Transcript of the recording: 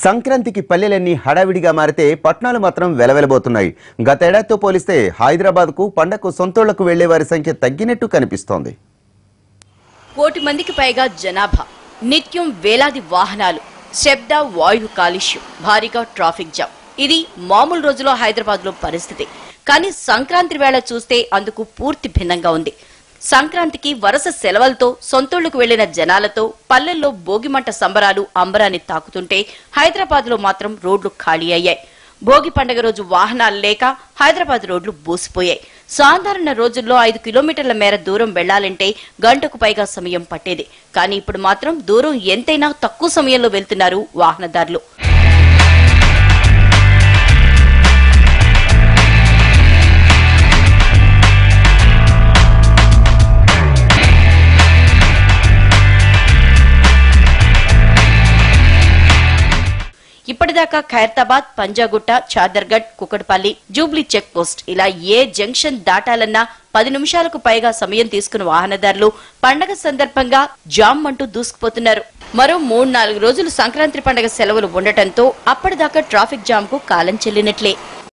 సంక్రాంతికి పల్లెలన్నీ హడావిడిగా మారితే పట్టణాలు మాత్రం వెలవెలబోతున్నాయి. గతేడాదితో పోలిస్తే హైదరాబాద్కు పండగకు సొంతూళ్లకు వెళ్లే వారి సంఖ్య తగ్గినట్టు కనిపిస్తోంది. కోటి మందికి పైగా జనాభా, నిత్యం వేలాది వాహనాలు, శబ్ద వాయు కాలుష్యం, భారీగా ట్రాఫిక్ జామ్. ఇది మామూలు రోజులో హైదరాబాద్ లో పరిస్థితి. కానీ సంక్రాంతి వేళ చూస్తే అందుకు పూర్తి భిన్నంగా ఉంది. సంక్రాంతికి వరుస సెలవులతో సొంతూళ్లకు వెళ్లిన జనాలతో పల్లెల్లో భోగిమంట సంబరాలు అంబరాన్ని తాకుతుంటే హైదరాబాద్ లో మాత్రం రోడ్లు ఖాళీ అయ్యాయి. భోగి పండుగ రోజు వాహనాలు లేక హైదరాబాద్ రోడ్లు బోసిపోయాయి. సాధారణ రోజుల్లో 5 కిలోమీటర్ల మేర దూరం వెళ్లాలంటే గంటకు పైగా సమయం పట్టేది. కానీ ఇప్పుడు మాత్రం దూరం ఎంతైనా తక్కువ సమయంలో వెళ్తున్నారు వాహనదారులు. ఇప్పటిదాకా Khairatabad, Panjagutta, Chadarghat, Kukatpally, Jubilee check post ఇలా ఏ జంక్షన్ దాటాలన్నా 10 నిమిషాలకు పైగా సమయం తీసుకున్న వాహనదారులు పండగ సందర్భంగా జామ్ అంటూ దూసుకుపోతున్నారు. మరో 3-4 రోజులు సంక్రాంతి పండగ సెలవులు ఉండటంతో అప్పటిదాకా ట్రాఫిక్ జామ్ కు కాలం చెల్లినట్లే.